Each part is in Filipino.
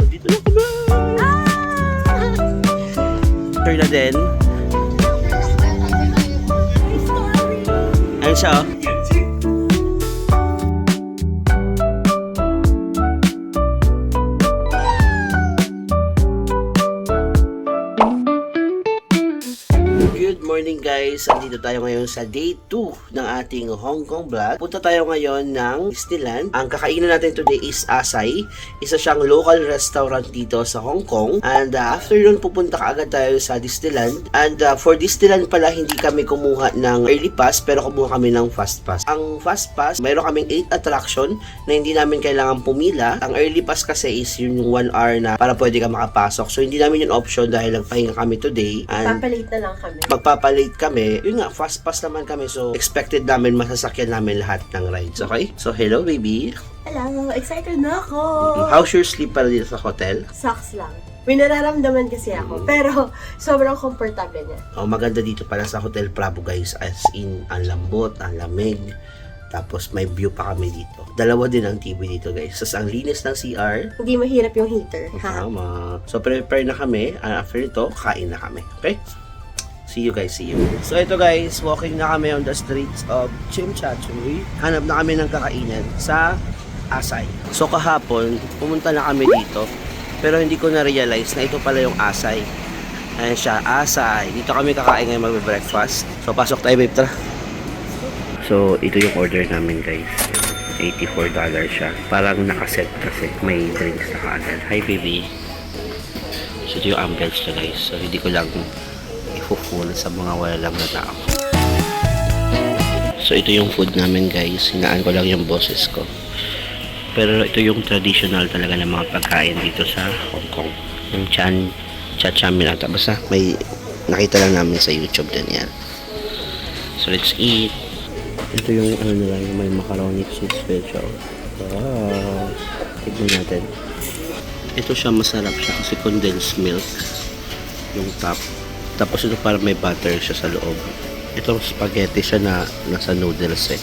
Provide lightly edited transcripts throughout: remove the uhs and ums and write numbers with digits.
Dito na kami! Turn na din. Ayun siya, oh. Good morning guys! Andito tayo ngayon sa day 2 ng ating Hong Kong vlog. Punta tayo ngayon ng Disneyland. Ang kakainan natin today is Asai. Isa siyang local restaurant dito sa Hong Kong. And after nun, pupunta kaagad tayo sa Disneyland. And for Disneyland pala, hindi kami kumuha ng early pass, pero kumuha kami ng fast pass. Ang fast pass, mayroon kaming 8 attraction na hindi namin kailangan pumila. Ang early pass kasi is yung 1 hour na para pwede ka makapasok. So hindi namin yung option dahil nagpahinga kami today. And papalate na lang kami. Magpapalate kami. Yun nga, fast pass naman kami. So, expected namin masasakyan namin lahat ng rides. Okay? So, hello, baby. Hello, excited na ako. How's your sleep para dito sa hotel? Sucks lang. May nararamdaman kasi ako, pero sobrang komportable niya. Oh, maganda dito pala sa Hotel Bravo, guys. As in, ang lambot, ang lamig. Tapos, may view pa kami dito. Dalawa din ang TV dito, guys. Tapos, ang linis ng CR. Hindi mahirap yung heater. Tama. So, prepare na kami. After ito, kain na kami. Okay? See you guys, see you. So ito guys, walking na kami on the streets of Tsim Sha Tsui. Hanap na kami ng kakainan sa Asai. So kahapon, pumunta na kami dito. Pero hindi ko na-realize na ito pala yung Asai. Ayan siya, Asai. Dito kami kakain ngayon mag-breakfast. So pasok tayo, babe, tara. So ito yung order namin guys. $84 siya. Parang nakaset kasi may drinks na kaagad. Hi baby. So ito yung ambience niya guys. So hindi ko lang full sa mga wala lang na tao. So ito yung food namin guys, hinaan ko lang yung boses ko. Pero ito yung traditional talaga ng mga pagkain dito sa Hong Kong. Yung cha-chamin ata. Basta may nakita lang namin sa YouTube din yan. So let's eat. Ito yung ano nila, yung may macaroni cheese special. Wow! Tignan natin. Ito siya, masarap siya kasi condensed milk yung top. Tapos ito parang may butter siya sa loob. Itong spaghetti siya na nasa noodles eh.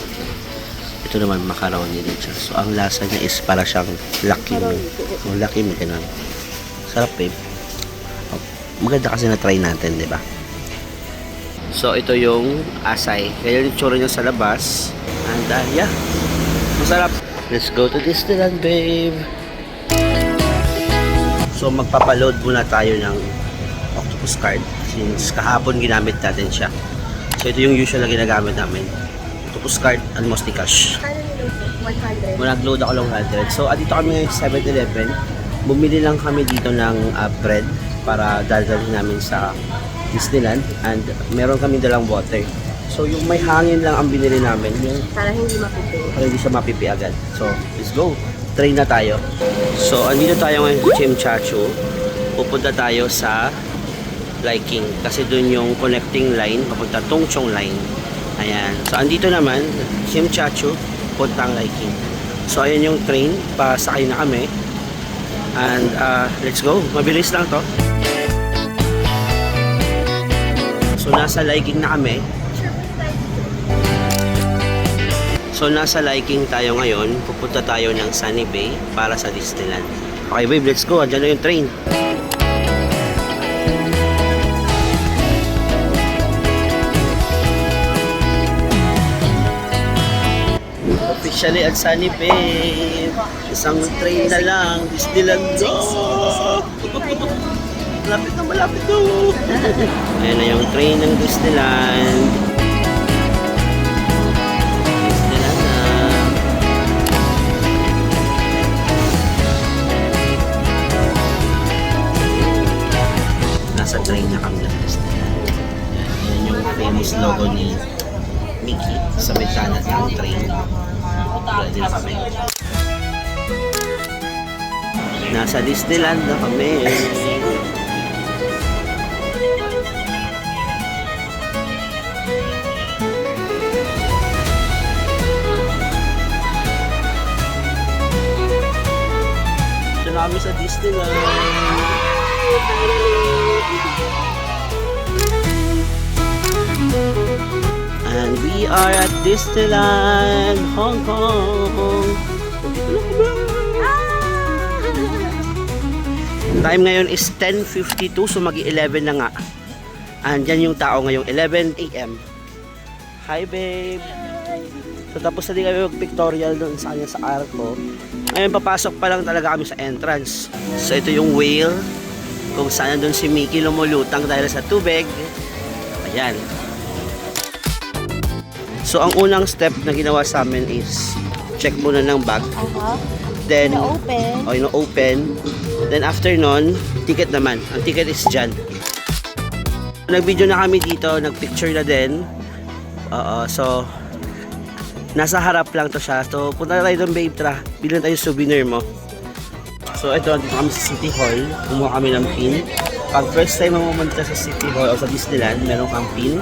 Ito naman macaroni din siya. So ang lasa niya is para siyang laki mo. Oh, laki mo ganun. Sarap babe. Oh, maganda kasi na-try natin, di ba? So ito yung Asai. Kaya yung tsura niya sa labas. And yeah. Masarap. Let's go to Disneyland, babe. So magpapaload muna tayo ng octopus card. Since kahapon ginamit natin siya. So ito yung usual na ginagamit namin. Octopus card and Mostly Cash. Kano nilo? 100. Nag-load ako lang 100. So dito kami ngayon sa 7-Eleven. Bumili lang kami dito ng bread para dadalhin namin sa Disneyland. And meron kami dalang water. So yung may hangin lang ang binili namin. Yung Para hindi mapipi. para hindi siya mapipi agad. So let's go. Train na tayo. So andito tayo ngayon sa Tsim Sha Tsui. Pupunta tayo sa Liking kasi dun yung connecting line papunta Tung Chung line. Ayan. So andito naman Tsim Sha Tsui puntang Liking. So ayan yung train, pasakay na kami. And let's go. Mabilis lang to. So nasa Liking na kami. So nasa Liking tayo ngayon. Pupunta tayo ng Sunny Bay para sa Disneyland. Okay babe, let's go. Andiyan na yung train. Officially at Sunny Bay. Isang train na lang. Disneyland go! Malapit na, malapit na! Ayan na yung train ng Disneyland. Disneyland na. Nasa train na kami ng Disneyland. Ayan yung famous logo ni Mickey sa bintana ng train. Ready na kami. Nasa Disneyland na kami. Ito na kami sa Disneyland. And we are at Disneyland, Hong Kong. Time ngayon is 10:52, so mag-11 na nga. Andyan yung tao ngayong 11 a.m. Hi babe! So tapos na din kami mag-pictorial doon sa kanya sa Arco. Ngayon papasok pa lang talaga kami sa entrance. So ito yung whale, kung saan doon si Mickey lumulutang dahil sa tubig. Ayan. So ang unang step na ginawa sa amin is check muna ng bag. Then, open. Then after nun, ticket naman. Ang ticket is dyan. Nag-video na kami dito, nag-picture na din. So, nasa harap lang to siya. So, punta na tayo doon, babe. Tara, bilhin tayo souvenir mo. So, ito, dito kami sa City Hall. Kumuha kami ng pin. Pag first time mo pumunta sa City Hall o sa Disneyland, meron kang pin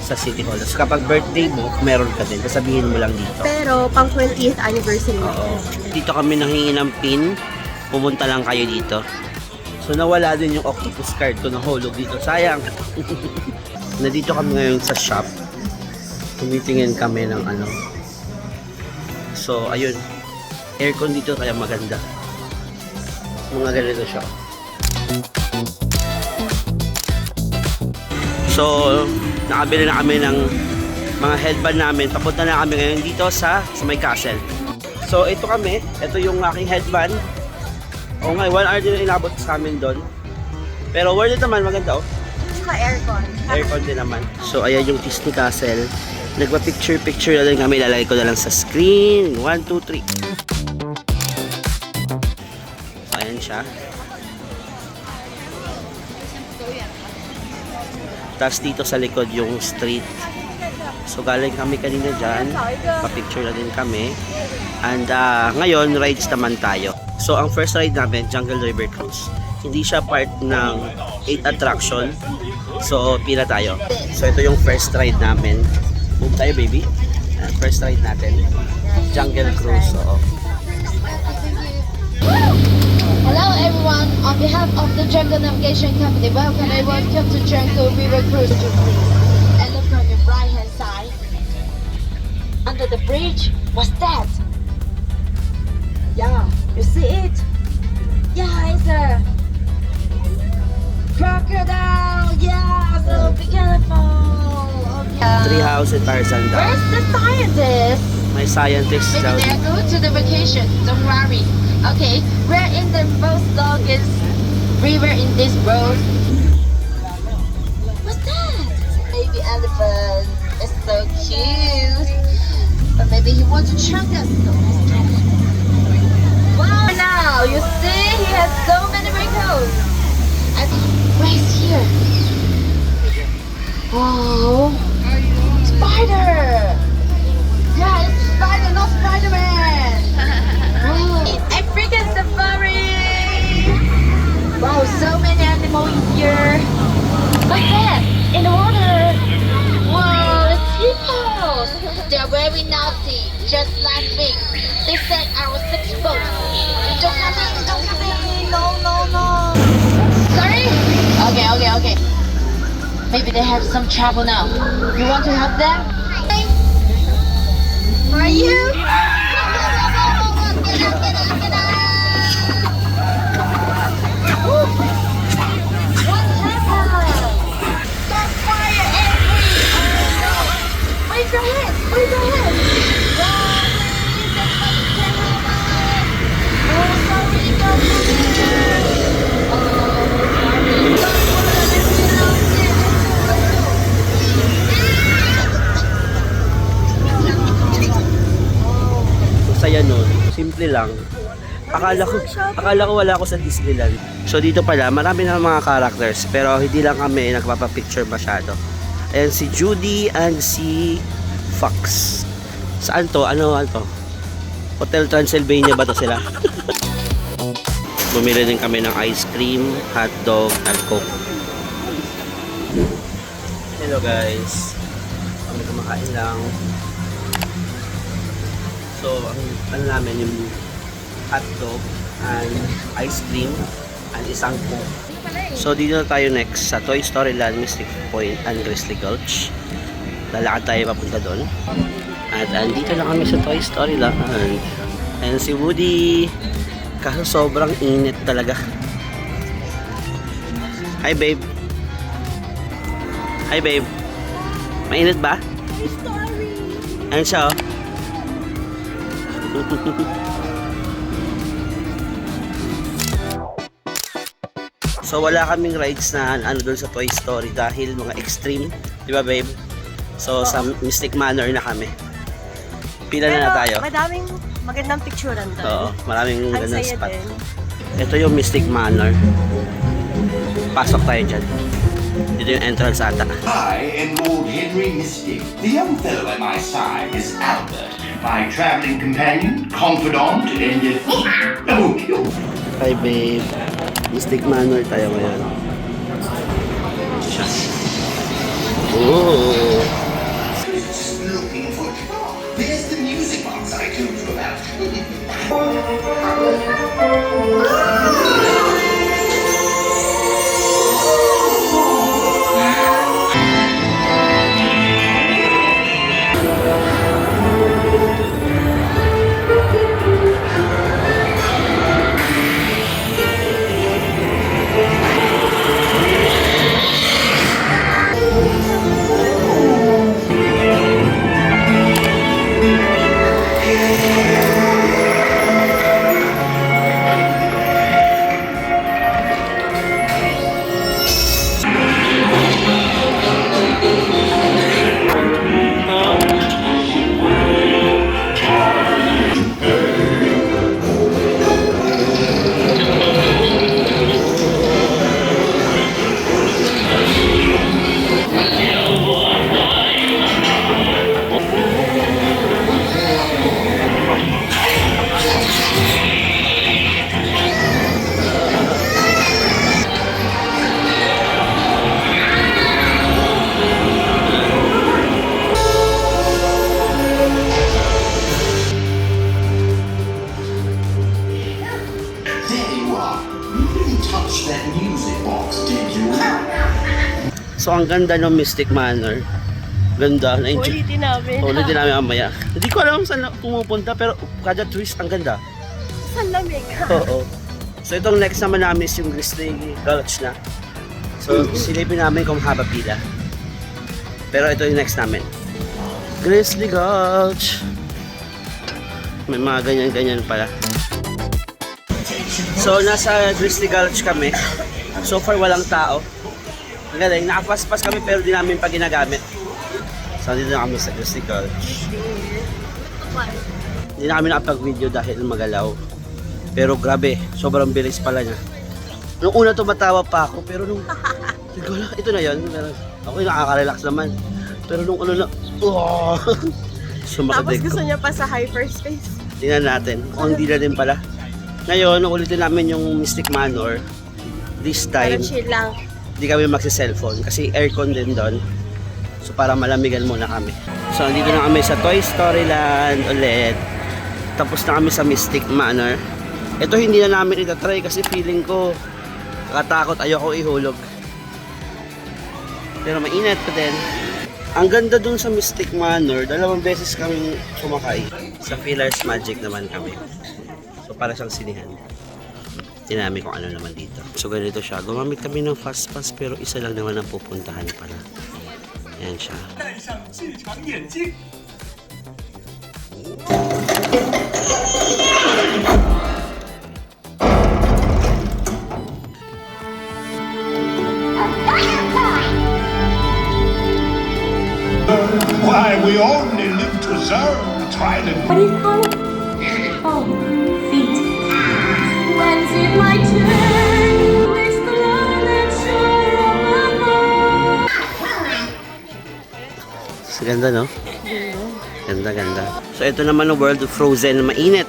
sa City Hall. So, kapag birthday mo, meron ka din. Sabihin mo lang dito. Pero, pang 20th anniversary. Oo. Dito kami nanghingi ng pin. Pumunta lang kayo dito. So, nawala din yung octopus card ko na hulog dito. Sayang. Nandito kami ngayon sa shop. Tumitingin kami ng ano. So, ayun. Aircon dito kaya maganda. Mga ganito siya. So, nakabili na kami ng mga headband namin. Papunta na kami ngayon dito sa may castle. So, ito kami. Ito yung aking headband. O nga, 1 hour din na inabot sa amin doon. Pero worth it naman, maganda oh. Saka aircon. Aircon din naman. So, ayan yung Disney Castle. Nagpa-picture na din kami. Lalagay ko na lang sa screen. 1, 2, 3. Ayan siya. Tapos dito sa likod yung street. So, galing kami kanina dyan. Pa-picture na din kami. And ngayon, rides naman tayo. So, ang first ride namin, Jungle River Cruise. Hindi siya part ng 8 attraction. So, pila tayo. So, ito yung first ride namin. Move tayo, baby. First ride natin. Jungle Cruise. Oo. Hello everyone, on behalf of the Jungle Navigation Company, welcome everyone to Jungle River Cruise. And look on your right hand side. Under the bridge, what's that? Yeah, you see it? Yeah, it's a crocodile. Yeah, so be careful. Okay. Treehouse at Tarzan daw. Where's the scientist? May scientist Maybe daw. they're going to the vacation. Don't worry. Okay, we're in the most longest river in this world. What's that? Baby elephant. It's so cute. But maybe he wants to chunk us. Wow! Now you see, he has so many wrinkles. And where's here? Wow! Spider! Yeah, it's spider, not Spider-Man. Wow. African safari! Wow, so many animals in here. What's that? In the water. Wow, it's hippos. They're very naughty, just like me. They said I was exposed. Don't come in, don't come in. No, no, no. Sorry? Okay. Maybe they have some trouble now. You want to help them? Are you? What happened? Stop fire, Avery! Where's your head? Where's your head? Oh, sorry, don't Saya nun. Simple lang. Akala ko wala ako sa Disneyland. So dito pala, marami na mga characters. Pero hindi lang kami nagpapapicture masyado. Ayan si Judy and si Fox. Saan to? Ano to? Hotel Transylvania ba to sila? Bumili din kami ng ice cream, hotdog, and coke. Hello guys. Kami kumakain lang. So, ang ano namin yung hotdog and ice cream and isang coke. So, dito na tayo next sa Toy Story Land, Mystic Point and Grizzly Gulch. Lalakad tayo papunta doon. At andito na kami sa Toy Story Land. Ayan si Woody. Kaso sobrang init talaga. Hi, babe. Hi, babe. Mainit ba? Ayun siya, oh. So wala kaming rides na ano doon sa Toy Story dahil mga extreme, di ba babe? So sa Mystic Manor na kami. Pila na tayo. Madaming magandang picturean doon. Oo, maraming Ang gandang saya spot. din. Ito yung Mystic Manor. Pasok tayo dyan. Dito yung entrance ata. I am Lord Henry Mystic. The young fellow at my side is Albert, my traveling companion, confidant, and Hi babe. Mystic Manor tayo ngayon. Siya. Oh. just looking for a job. There's the music box I told you about. There you are. You didn't touch that music box, did you? So ang ganda ng Mystic Manor. Ganda. Na-enjoy. Ulitin namin. Ulitin namin mamaya. Hindi ko alam saan pumupunta pero kada twist ang ganda. Sa lamig. Oo. So itong next naman namin is yung Grizzly Gulch na. So silipin namin kung haba pila. Pero ito yung next namin. Grizzly Gulch. May mga ganyan-ganyan pala. So nasa Grizzly Gulch kami. So far walang tao. Ang galing, nakapaspas kami pero di namin pa ginagamit. So dito na kami sa Grizzly Gulch. Hindi na kami nakapag-video dahil magalaw. Pero grabe, sobrang bilis pala niya. Nung una tumatawa pa ako, pero nung... Siguro, ito na yun. Ako yung nakaka-relax naman. Pero nung ano na... Oh! Sumakit Tapos ko. gusto niya pa sa hyperspace. Tingnan natin. Kung hindi na din pala. Ngayon, ulitin namin yung Mystic Manor. This time, Pero chill lang. hindi kami magsi-cellphone kasi aircon din doon. So para malamigan muna kami. So nandito na kami sa Toy Story Land ulit. Tapos na kami sa Mystic Manor. Ito hindi na namin itatry kasi feeling ko kakatakot, ayoko ihulog. Pero mainit pa din. Ang ganda dun sa Mystic Manor, 2 beses kaming sumakay. Sa Philars Magic naman kami. So para siyang sinihan. Tingnan namin kung ano naman dito. So ganito siya. Gumamit kami ng fast pass pero isa lang naman ang pupuntahan pala. Ayan siya. Why, we only live to observe, try to... What do you call it? Oh, feet. When's it my turn? It's the love that's sure of my heart. So ganda no? Ganda, ganda. So ito naman ang World of Frozen. Mainit.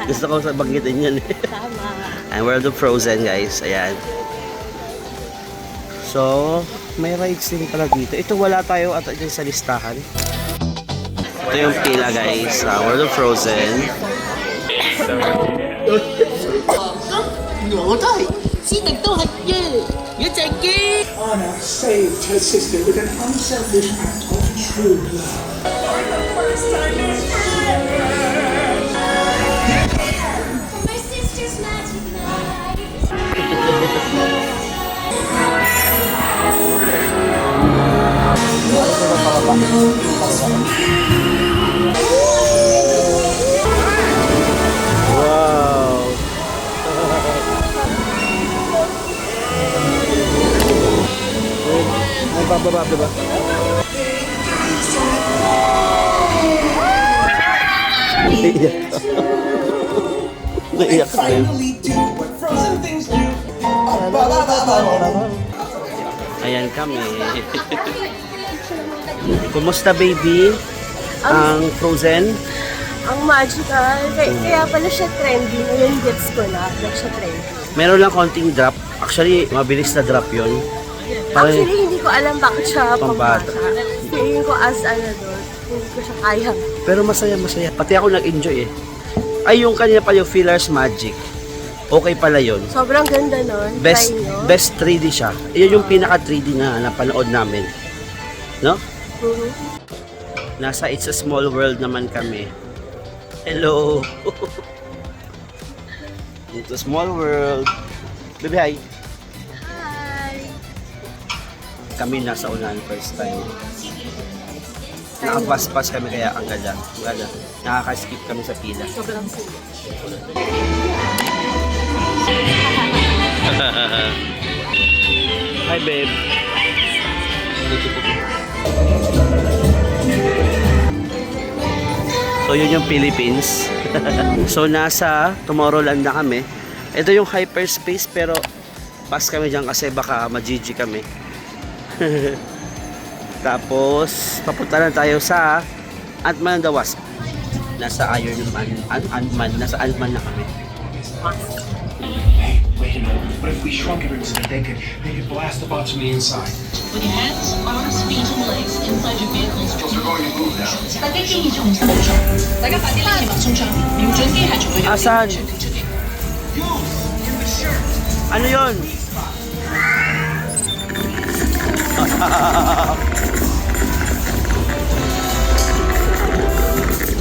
Gusto ko sa banggitin yan eh. Tama. Ang World of Frozen guys. Ayan. So, may rides din pala dito. Ito wala tayo at dyan sa listahan. Ito yung pila guys sa World of Frozen. Anna saved her sister with an unselfish act of true love. My sister's magic knife. Wow! May bababa, diba? Naiyak. Naiyak ka rin. Finally do what frozen things do. Ayan kami. Kumusta baby? Ang Frozen? Ang magical. Kaya pala siya trendy. Ngayon gets ko na. Like siya trendy. Meron lang konting drop. Actually, mabilis na drop yun. Parang- Actually, hindi ko alam bakit siya Pambata. pambata. Feeling ko as ano doon, hindi ko siya kaya. Pero masaya. Pati ako nag-enjoy eh. Ay, yung kanina pa yung Feelers Magic. Okay pala yun. Sobrang ganda nun. Best Try nyo. best 3D siya. Iyon yung pinaka 3D na napanood namin. No? Mhm. Nasa It's a Small World naman kami. Hello! It's a small world. Baby, hi! Hi! Kami nasa unahan first time. Nakapaspas kami kaya ang ganda. Ang ganda. Nakaka-skip kami sa pila. Sobrang sila. Hi, babe. So, yun yung Philippines. So, nasa Tomorrowland na kami. Ito yung hyperspace pero pass kami dyan kasi baka ma-GG kami. Tapos, papunta na tayo sa Ant-Man and the Wasp. Nasa Iron Man. Ant-Man. Nasa Ant-Man na kami. Hey, wait a minute. What if we shrunk everything? They could blast the bots from the inside. With your hands, arms, feet, and legs inside your vehicle's They're going to move now. 大家建議從身上，大家快啲拎起物衝槍，瞄準機械從佢哋 Asan? 出擊。 Ano yun?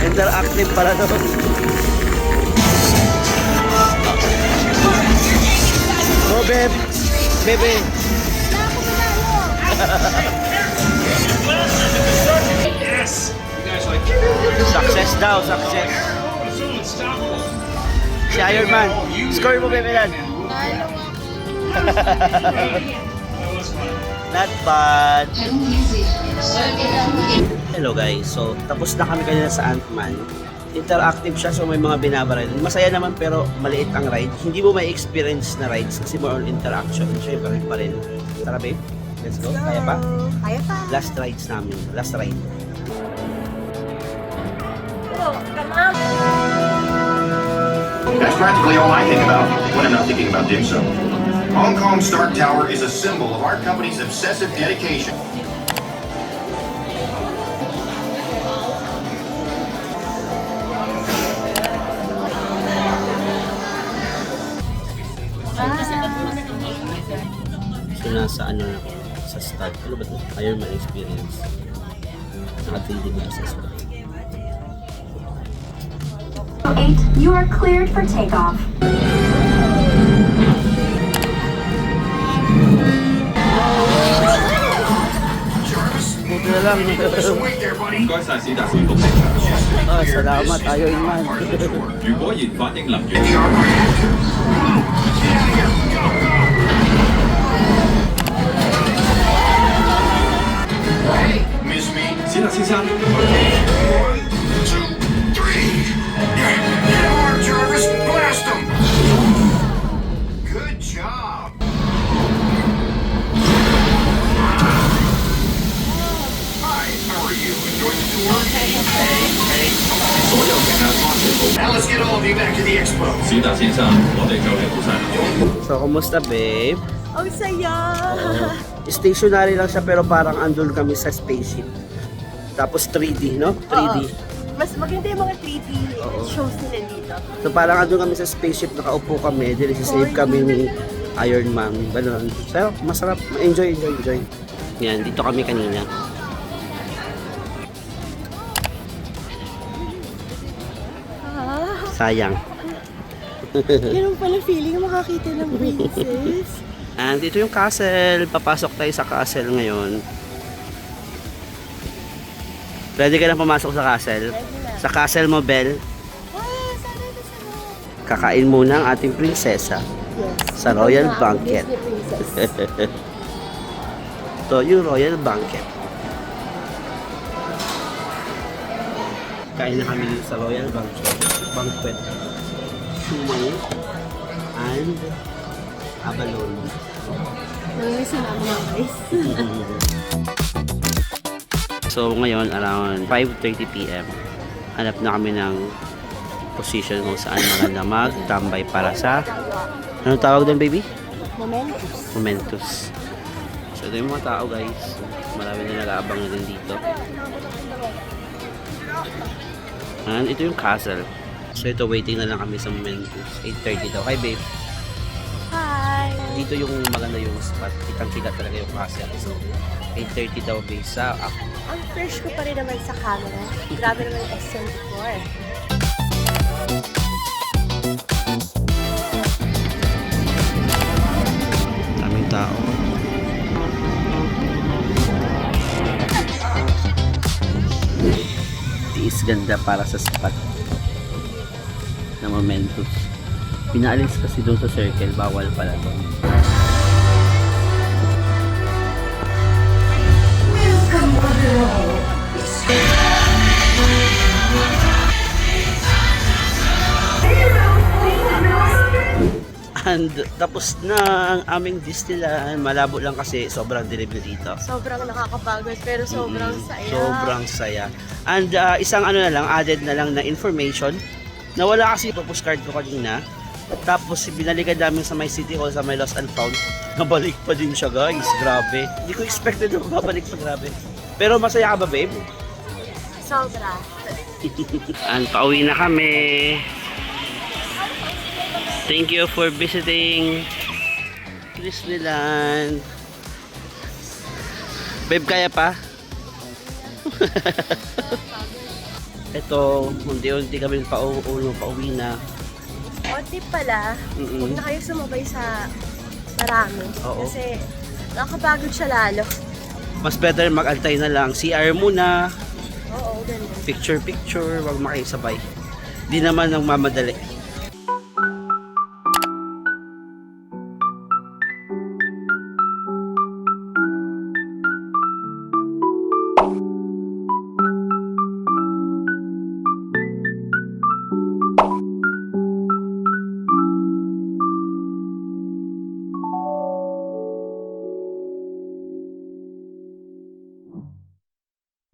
Interactive pala doon. Oh, babe. Bebe. Yes! You guys like Success daw, success. Si Iron Man. Score mo, bebe yan. Not bad. Hello guys, so tapos na kami kanina sa Ant-Man. Interactive siya so may mga binabaril. Masaya naman pero maliit ang ride. Hindi mo may experience na rides kasi more on interaction. Siyempre pa rin. Tara babe, let's go. Kaya pa? Kaya pa. Last rides namin. Last ride. Oh, come on. That's practically all I think about when I'm not thinking about dim sum. Hong Kong Stark Tower is a symbol of our company's obsessive dedication. So nasa ano na ako, sa start. Ano ba ito? Iron Man experience. Naka-3D na sa start. 8, you are cleared for takeoff. Buti na lang. Wait there, buddy. 唔該晒史達師服成。 Ah, salamat, Iron Man. 如果研發英能源， Miss me? 史達先生， 1, 2, 3. Get hard, Jarvis. Blast him. Good job. Hi, how are you? Enjoying the tour? Now let's get all of you back to the expo. 史達先生，我哋就嚟到晒。 So, kumusta babe? Ang saya. Stationary lang siya pero parang andun kami sa spaceship. Tapos 3D, no? 3D. Oo. Mas maganda yung mga 3D Oo. shows nila dito. So parang andun kami sa spaceship, nakaupo kami, then save kami ni Iron Man. Ganun. So, masarap. Enjoy. Yan, dito kami kanina. Sayang. Ganun pala feeling makakita ng princess. And dito yung castle. Papasok tayo sa castle ngayon. Ready ka na pumasok sa castle? Sa castle mo, Belle? Kakain muna ang ating prinsesa sa royal banquet. Disney princess. Ito yung royal banquet. Kain na kami dito sa royal banquet. Shumai and abalone. Namimiss na namin mga guys. So ngayon around 5:30 PM hanap na kami ng position kung saan maganda magtambay para sa anong tawag doon, baby? Momentus. So ito yung mga tao, guys. Marami na nag-aabang na din dito. And ito yung castle. So ito, waiting na lang kami sa Momentus. 8:30 daw. Hi, babe. Hi! Dito yung maganda yung spot. Kitang-kita talaga yung castle. So 8:30 daw, babe. Sa ako. Ang fresh ko pa rin naman sa camera. Grabe naman yung SM4. Daming tao. Tiis ganda para sa spot na Momentus. Pinaalis kasi doon sa circle, bawal pala doon. And tapos na ang aming Disneyland. Malabo lang kasi sobrang dilim dito. Sobrang nakakapagod pero sobrang saya. Sobrang saya. And isang ano na lang, added na lang na information. Nawala kasi yung postcard ko kanina. Tapos binalikan namin sa my city hall, sa my lost and found. Nabalik pa din siya, guys. Grabe. Hindi ko expected na babalik pa, grabe. Pero masaya ka ba, babe? Sobra. And pauwi na kami. Thank you for visiting Disneyland. Babe, kaya pa? Ito, unti-unti kami pauwi na. O tip pala, huwag na kayo sumabay sa marami. Oo. Kasi nakakapagod siya lalo. Mas better mag-antay na lang. CR muna. Oo, ganun. Picture, wag makisabay. Di naman nang mamadali.